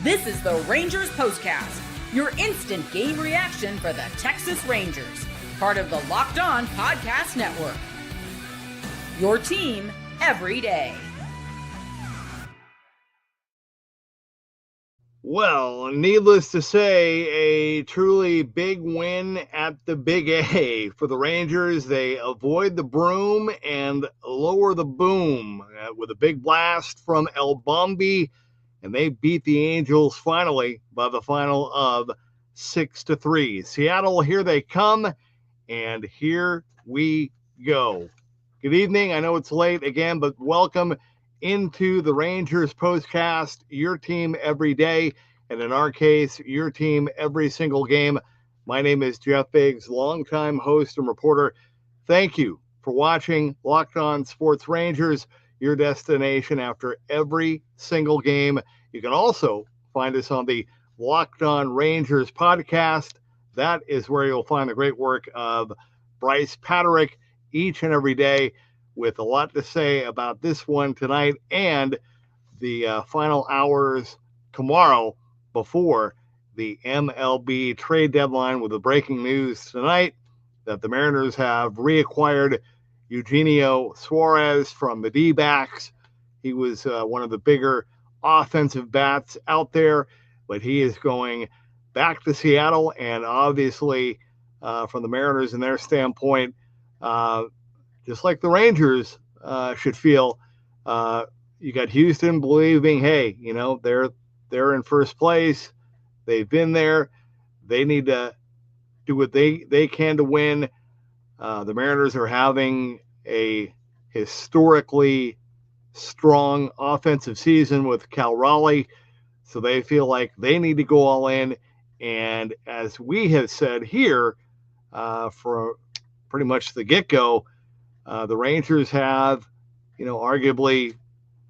This is the Rangers POSTCAST, your instant game reaction for the Texas Rangers, part of the Locked On Podcast Network. Your team every day. Well, needless to say, a truly big win at the Big A for the Rangers. They avoid the broom and lower the boom with a big blast from Eovaldi, and they beat the Angels finally by the final of 6-3. Seattle, here they come, and here we go. Good evening. I know it's late again, but welcome into the Rangers POSTCAST, your team every day, and in our case, your team every single game. My name is Jeff Biggs, longtime host and reporter. Thank you for watching Locked On Sports Rangers, your destination after every single game. You can also find us on the Locked On Rangers podcast. That is where you'll find the great work of Bryce Paterick each and every day, with a lot to say about this one tonight and the final hours tomorrow before the MLB trade deadline, with the breaking news tonight that the Mariners have reacquired Eugenio Suarez from the D-backs. He was one of the bigger offensive bats out there, but he is going back to Seattle, and obviously from the Mariners and their standpoint, just like the Rangers should feel, you got Houston believing, hey, you know, they're in first place. They've been there. They need to do what they can to win. The Mariners are having a historically strong offensive season with Cal Raleigh, so they feel like they need to go all in. And as we have said here for pretty much the get-go, the Rangers have, arguably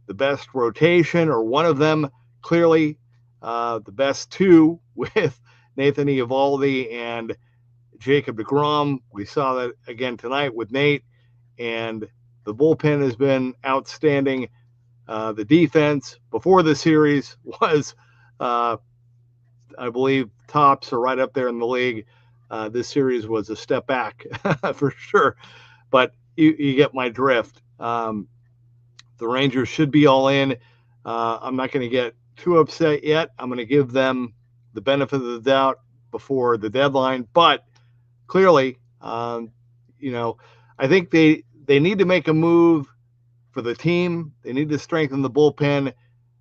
the best rotation, or one of them, clearly the best two, with Nathan Eovaldi and Jacob deGrom. We saw that again tonight with Nate, and the bullpen has been outstanding. The defense before the series was, I believe, tops or right up there in the league. This series was a step back for sure, but you get my drift. The Rangers should be all in. I'm not going to get too upset yet. I'm going to give them the benefit of the doubt before the deadline. But clearly, I think they need to make a move for the team. They need to strengthen the bullpen.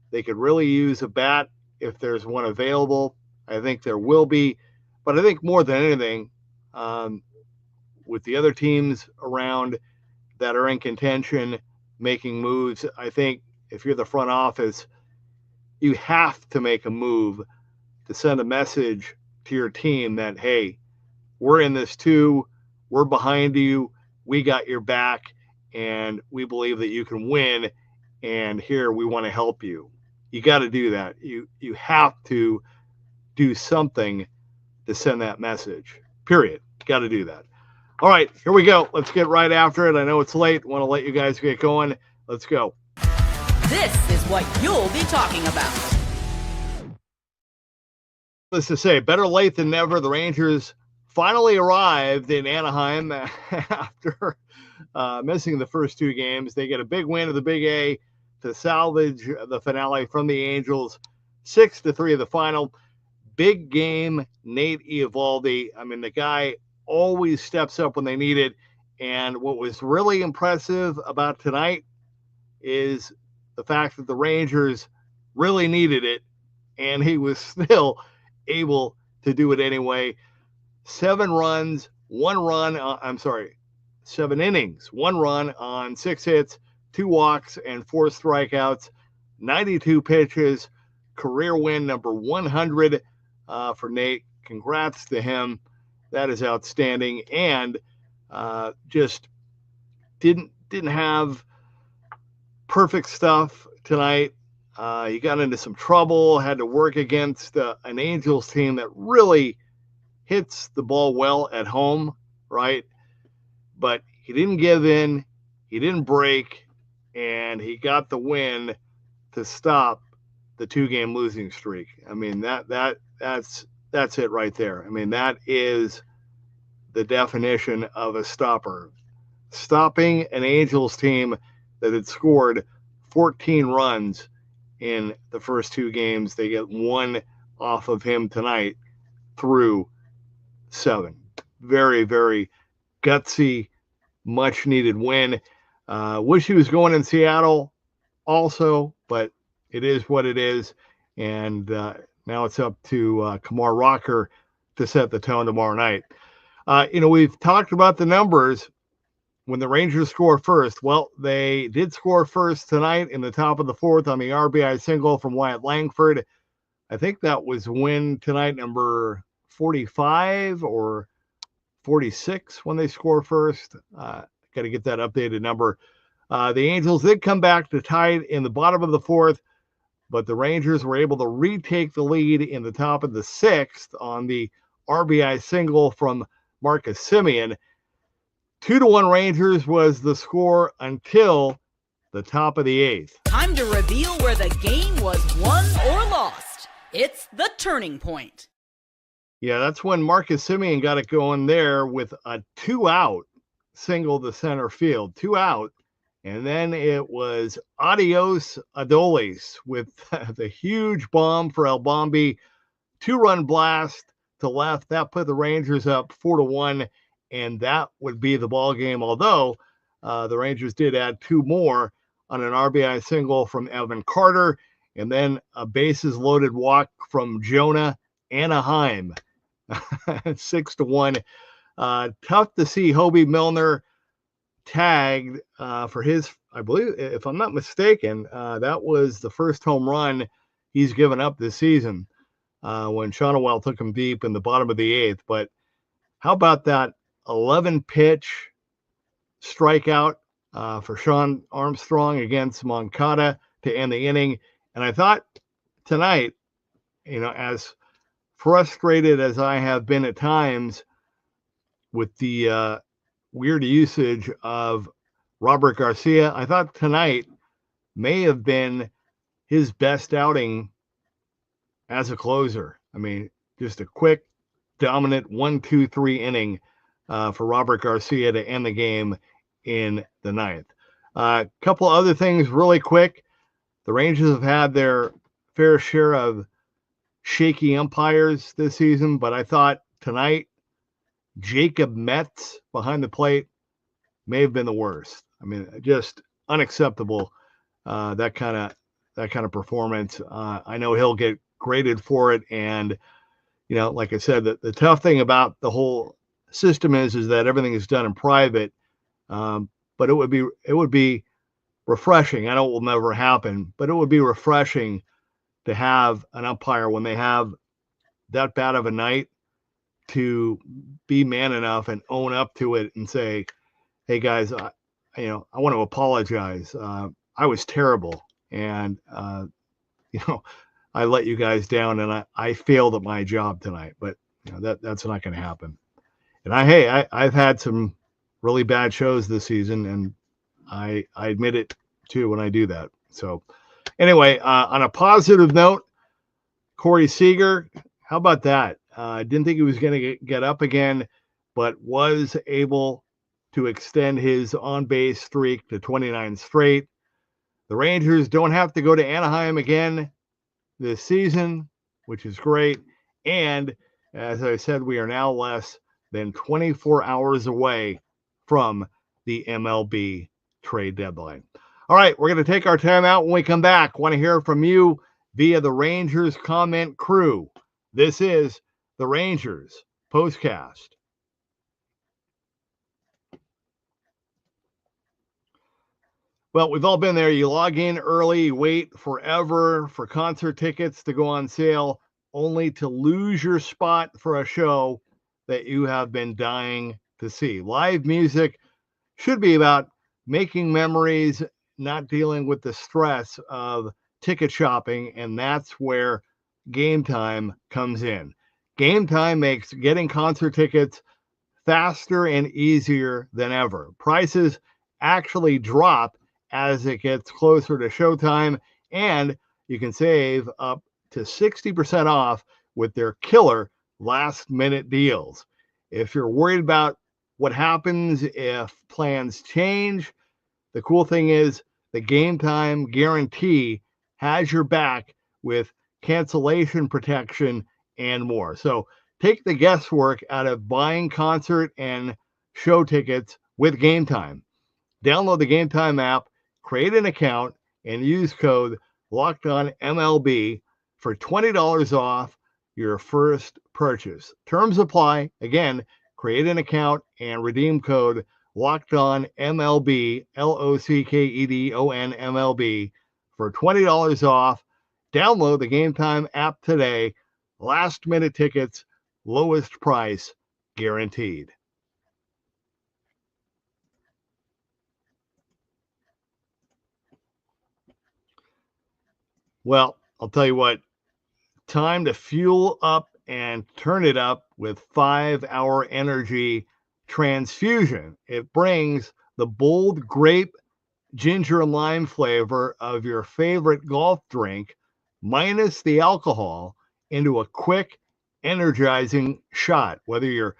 They could really use a bat if there's one available. I think there will be. But I think more than anything, with the other teams around that are in contention making moves, I think if you're the front office, you have to make a move to send a message to your team that, hey, we're in this too, we're behind you, we got your back, and we believe that you can win, and here we want to help you. You got to do that. You have to do something to send that message, period. Got to do that. All right, here we go. Let's get right after it. I know it's late. Want to let you guys get going. Let's go. This is what you'll be talking about. Let's just say, better late than never. The Rangers finally arrived in Anaheim after missing the first two games. They get a big win of the Big A to salvage the finale from the Angels, 6-3 of the final. Big game, Nate Eovaldi. I mean, the guy always steps up when they need it. And what was really impressive about tonight is the fact that the Rangers really needed it, and he was still able to do it anyway. 7 innings, 1 run on 6 hits, 2 walks, and 4 strikeouts, 92 pitches, career win number 100 for Nate. Congrats to him. That is outstanding. And just didn't have perfect stuff tonight. He got into some trouble, had to work against an Angels team that really hits the ball well at home, right? But he didn't give in, he didn't break, and he got the win to stop the 2-game losing streak. I mean, that's it right there. I mean, that is the definition of a stopper. Stopping an Angels team that had scored 14 runs in the first 2 games. They get 1 off of him tonight through 7. Very, very gutsy, much needed win. Wish he was going in Seattle also, but it is what it is. And now it's up to Kumar Rocker to set the tone tomorrow night. We've talked about the numbers when the Rangers score first. Well, they did score first tonight in the top of the 4th on the RBI single from Wyatt Langford. I think that was win tonight number 45 or 46 when they score first. Got to get that updated number. The Angels did come back to tie it in the bottom of the 4th, but the Rangers were able to retake the lead in the top of the 6th on the RBI single from Marcus Semien. 2-1 Rangers was the score until the top of the 8th. Time to reveal where the game was won or lost. It's the turning point. Yeah, that's when Marcus Semien got it going there with a 2-out single to center field. 2 out. And then it was adios Adolis with the huge bomb for Albombi. 2-run blast to left. That put the Rangers up 4-1. And that would be the ball game. Although the Rangers did add 2 more on an RBI single from Evan Carter, and then a bases loaded walk from Jonah Anaheim. 6-1. Tough to see Hobie Milner tagged for his, I believe, if I'm not mistaken, that was the first home run he's given up this season when Shonowell took him deep in the bottom of the 8th. But how about that 11-pitch strikeout for Sean Armstrong against Moncada to end the inning? And I thought tonight, as frustrated as I have been at times with the weird usage of Robert Garcia, I thought tonight may have been his best outing as a closer. I mean, just a quick, dominant 1-2-3 inning for Robert Garcia to end the game in the 9th. A couple other things really quick. The Rangers have had their fair share of shaky umpires this season, but I thought tonight Jacob Metz behind the plate may have been the worst. I mean, just unacceptable, that kind of performance. I know he'll get graded for it, and like I said, the tough thing about the whole system is that everything is done in private. But it would be refreshing. I know it will never happen, but it would be refreshing to have an umpire when they have that bad of a night to be man enough and own up to it and say, "Hey guys, I want to apologize. I was terrible, and I let you guys down, and I failed at my job tonight." But that's not going to happen. And I've had some really bad shows this season, and I admit it too when I do that. So anyway, on a positive note, Corey Seager, how about that? I didn't think he was going to get up again, but was able to extend his on-base streak to 29 straight. The Rangers don't have to go to Anaheim again this season, which is great. And as I said, we are now less than 24 hours away from the MLB trade deadline. All right, we're going to take our time out. When we come back, want to hear from you via the Rangers comment crew. This is the Rangers POSTCAST. Well, we've all been there. You log in early, you wait forever for concert tickets to go on sale, only to lose your spot for a show that you have been dying to see. Live music should be about making memories, not dealing with the stress of ticket shopping, and that's where Game Time comes in. Game Time makes getting concert tickets faster and easier than ever. Prices actually drop as it gets closer to showtime, and you can save up to 60% off with their killer last-minute deals. If you're worried about what happens if plans change, the cool thing is the Game Time Guarantee has your back with cancellation protection and more. So take the guesswork out of buying concert and show tickets with Game Time. Download the Game Time app, create an account, and use code LOCKEDONMLB for $20 off your first purchase. Terms apply. Again, create an account and redeem code LOCKEDONMLB, LOCKEDON for $20 off. Download the Game Time app today. Last minute tickets, lowest price guaranteed. Well, I'll tell you what, time to fuel up and turn it up with 5 Hour Energy Transfusion. It brings the bold grape, ginger, and lime flavor of your favorite golf drink, minus the alcohol, into a quick, energizing shot. Whether you're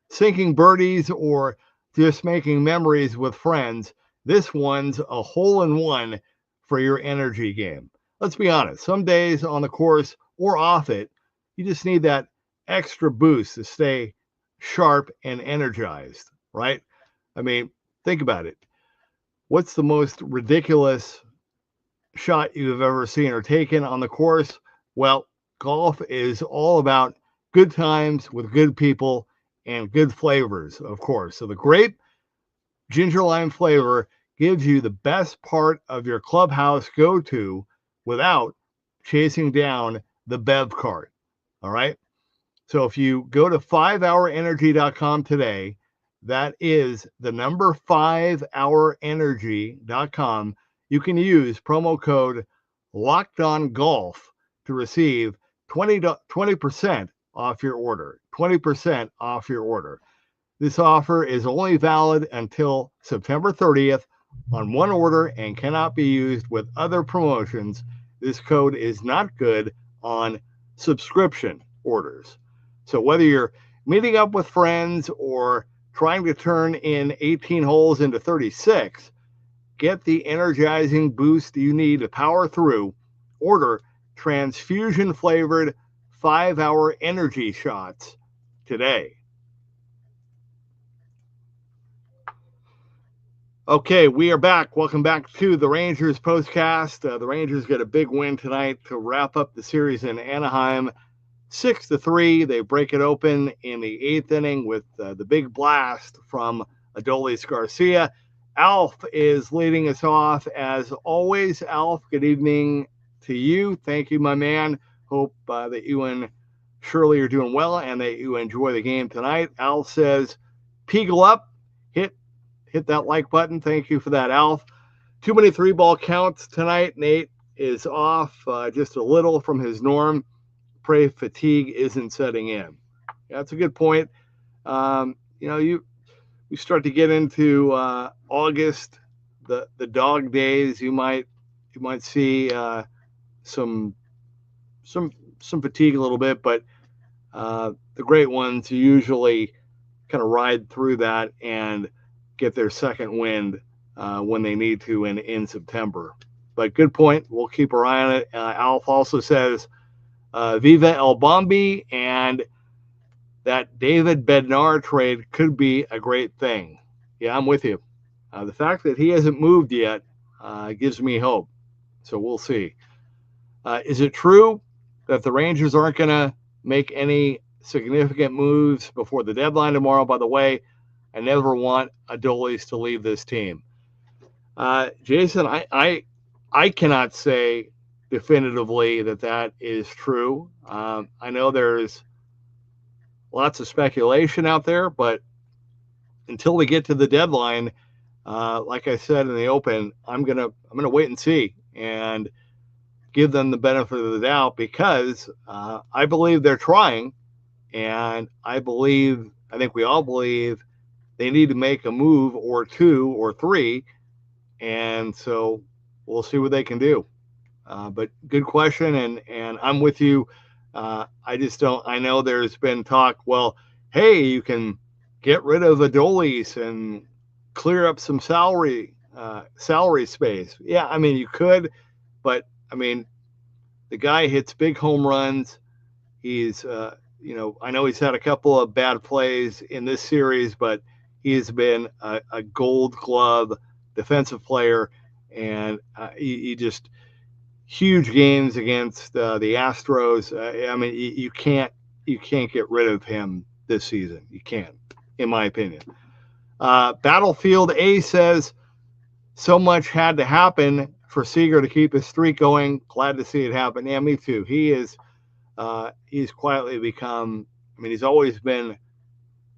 sinking birdies or just making memories with friends, this one's a hole-in-one for your energy game. Let's be honest, some days on the course or off it, you just need that extra boost to stay sharp and energized, right? I mean, think about it. What's the most ridiculous shot you've ever seen or taken on the course? Well, golf is all about good times with good people and good flavors, of course. So the grape ginger lime flavor gives you the best part of your clubhouse go-to without chasing down the bev cart. All right. So if you go to 5hourenergy.com today, that is the number 5hourenergy.com. You can use promo code LOCKEDONGolf to receive 20% off your order. 20% off your order. This offer is only valid until September 30th on one order and cannot be used with other promotions. This code is not good on subscription orders. So whether you're meeting up with friends or trying to turn in 18 holes into 36, get the energizing boost you need to power through. Order transfusion flavored 5 Hour Energy shots today. Okay, we are back. Welcome back to the Rangers postcast. The Rangers get a big win tonight to wrap up the series in Anaheim, 6-3. They break it open in the 8th inning with the big blast from Adolis Garcia. Alf is leading us off as always. Alf, good evening to you. Thank you, my man. Hope that you and Shirley are doing well and that you enjoy the game tonight. Alf says, "Peagle up, hit that like button." Thank you for that, Alf. Too many 3-ball counts tonight. Nate is off just a little from his norm. Pray fatigue isn't setting in. Yeah, that's a good point. You start to get into August, the dog days. You might see some fatigue a little bit, but the great ones usually kind of ride through that and get their second wind when they need to in September. But good point. We'll keep our eye on it. Alf also says, Viva El Bombi, and that David Bednar trade could be a great thing. Yeah, I'm with you. The fact that he hasn't moved yet gives me hope. So we'll see. Is it true that the Rangers aren't going to make any significant moves before the deadline tomorrow? By the way, I never want Adolis to leave this team. Jason, I cannot say definitively that is true. I know there's lots of speculation out there, but until we get to the deadline, like I said in the open, I'm gonna wait and see and give them the benefit of the doubt, because I believe they're trying, and I think we all believe they need to make a move or two or three, and so we'll see what they can do. But good question, and I'm with you. I just don't. I know there's been talk. Well, hey, you can get rid of Adolis and clear up some salary space. Yeah, I mean you could, but I mean the guy hits big home runs. He's I know he's had a couple of bad plays in this series, but he's been a Gold Glove defensive player, and he just huge games against the Astros. I mean, you can't get rid of him this season. You can't, in my opinion. Battlefield A says so much had to happen for Seager to keep his streak going. Glad to see it happen. Yeah, me too. He's quietly become. I mean, he's always been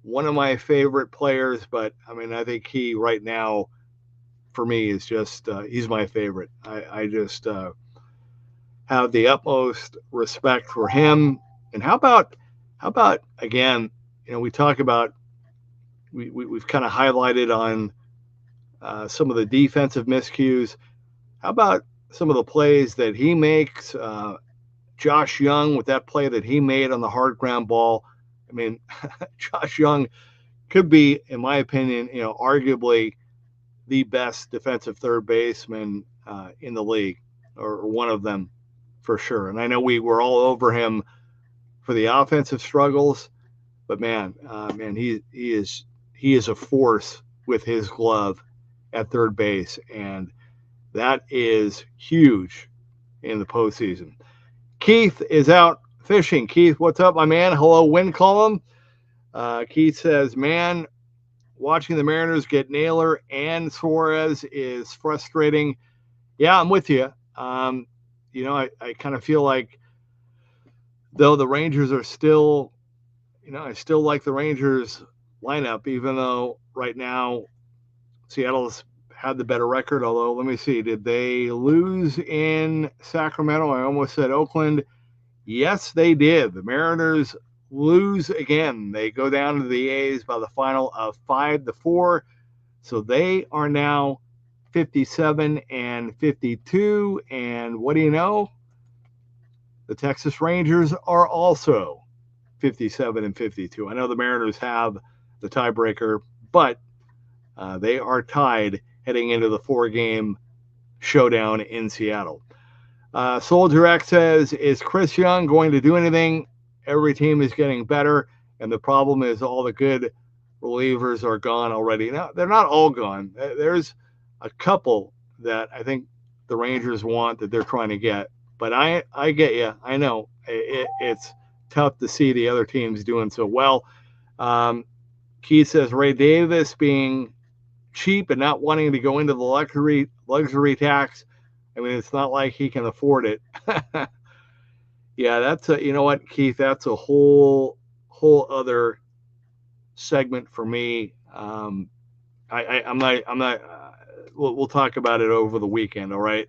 one of my favorite players, but I mean, I think he right now, for me, is just he's my favorite. I just have the utmost respect for him. And how about again? We talk about we've kind of highlighted on some of the defensive miscues. How about some of the plays that he makes? Josh Young with that play that he made on the hard ground ball. I mean, Josh Young could be, in my opinion, arguably the best defensive third baseman in the league, or one of them for sure. And I know we were all over him for the offensive struggles, but man, he is a force with his glove at third base, and that is huge in the postseason. Keith is out fishing. Keith, what's up, my man? Hello, win column. Keith says, man, watching the Mariners get Naylor and Suarez is frustrating. Yeah, I'm with you. I kind of feel like, though the Rangers are still, I still like the Rangers lineup, even though right now Seattle's had the better record. Although, let me see, did they lose in Sacramento? I almost said Oakland. Yes, they did. The Mariners lose again. They go down to the A's by the final of 5-4. So they are now 57 and 52. And what do you know? The Texas Rangers are also 57 and 52. I know the Mariners have the tiebreaker, but they are tied heading into the 4-game showdown in Seattle. Soldier X says, is Chris Young going to do anything? Every team is getting better, and the problem is all the good relievers are gone already. Now, they're not all gone. There's a couple that I think the Rangers want that they're trying to get. But I get you. I know it's tough to see the other teams doing so well. Keith says, Ray Davis being cheap and not wanting to go into the luxury tax. I mean, it's not like he can afford it. Yeah, that's you know what, Keith, that's a whole other segment for me. I'm not. We'll talk about it over the weekend. All right.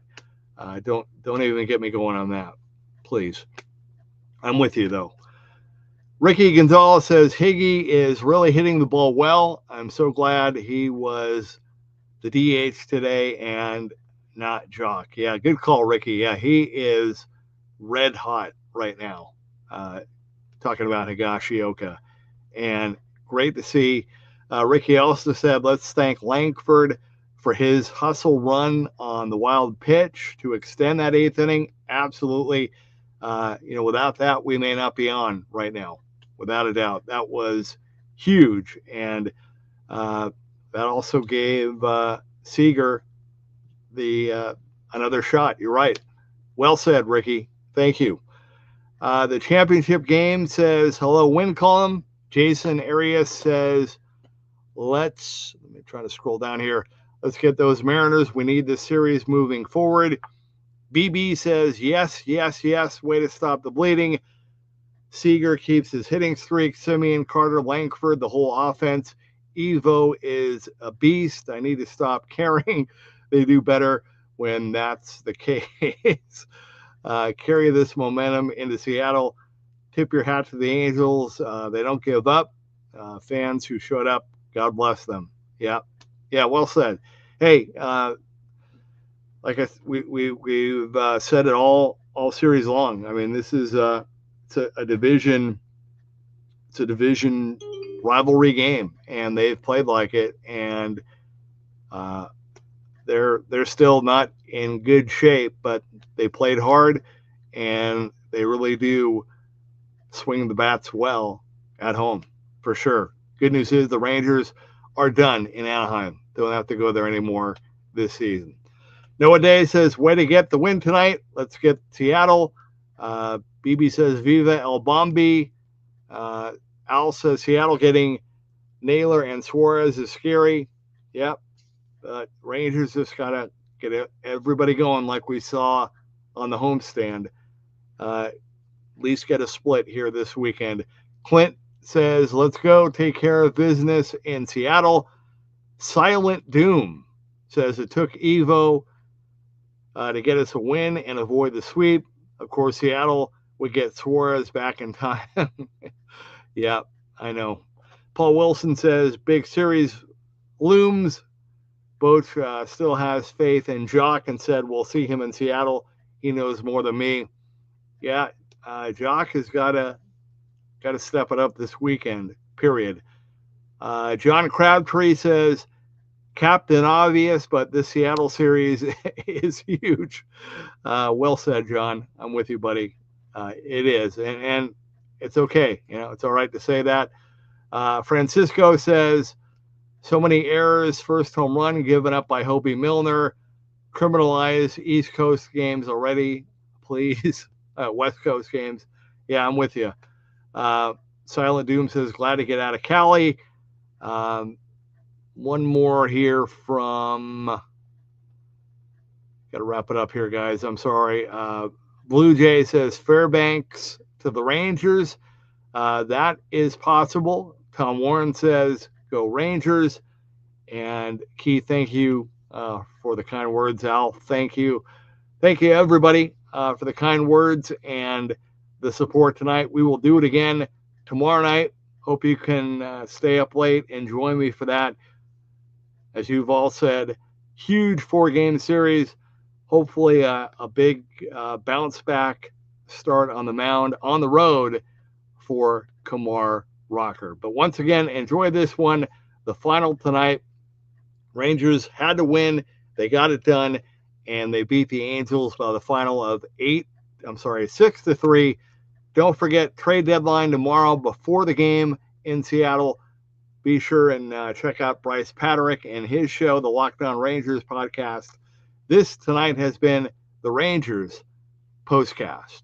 Don't even get me going on that, please. I'm with you though. Ricky Gonzalez says Higgy is really hitting the ball well. I'm so glad he was the DH today and not Jock. Yeah, good call, Ricky. Yeah, he is red hot right now. Talking about Higashioka. And great to see. Ricky also said, let's thank Langford for his hustle run on the wild pitch to extend that 8th inning. Absolutely. Without that, we may not be on right now. Without a doubt. That was huge. And that also gave Seager the another shot. You're right. Well said, Ricky. Thank you. The championship game says, hello, win column. Jason Arias says, let me try to scroll down here. Let's get those Mariners. We need this series moving forward. BB says, yes. Way to stop the bleeding. Seager keeps his hitting streak. Simeon, Carter, Langford, the whole offense. Evo is a beast. I need to stop caring. They do better when that's the case. Carry this momentum into Seattle. Tip your hat to the Angels. They don't give up. Fans who showed up, God bless them. Yeah, well said. Hey, like we've said it all series long. I mean, this is it's a division rivalry game, and they've played like it, and they're still not in good shape, but they played hard, and they really do swing the bats well at home for sure. Good news is the Rangers are done in Anaheim. They don't have to go there anymore this season. Noah Day says, way to get the win tonight. Let's get Seattle. BB says, Viva El Bombi. Al says, Seattle getting Naylor and Suarez is scary. Yep. Rangers just got to get everybody going like we saw on the homestand. At least get a split here this weekend. Clint says, let's go take care of business in Seattle. Silent Doom says it took Evo to get us a win and avoid the sweep. Of course, Seattle would get Suarez back in time. Yeah, I know. Paul Wilson says, big series looms. Boach still has faith in Jock and said, we'll see him in Seattle. He knows more than me. Yeah, Jock has got to step it up this weekend, period. John Crabtree says, Captain Obvious, but this Seattle series is huge. Well said, John. I'm with you, buddy. It is, and it's okay. You know, it's all right to say that. Francisco says, so many errors. First home run given up by Hobie Milner. Criminalize East Coast games already, please. West Coast games. Yeah, I'm with you. Silent Doom says, glad to get out of Cali. One more here from, got to wrap it up here, guys. I'm sorry. Blue Jay says, Fairbanks to the Rangers. That is possible. Tom Warren says, go Rangers. And Keith, thank you for the kind words. Al, thank you. Thank you, everybody, for the kind words and the support tonight. We will do it again tomorrow night. Hope you can stay up late and join me for that. As you've all said, huge 4-game series. Hopefully a big bounce back start on the mound on the road for Kumar Rocker. But once again, enjoy this one. The final tonight. Rangers had to win. They got it done, and they beat the Angels by the final of 6-3. Don't forget, trade deadline tomorrow before the game in Seattle. Be sure and check out Bryce Patrick and his show, the Locked On Rangers podcast. This tonight has been the Rangers Postcast.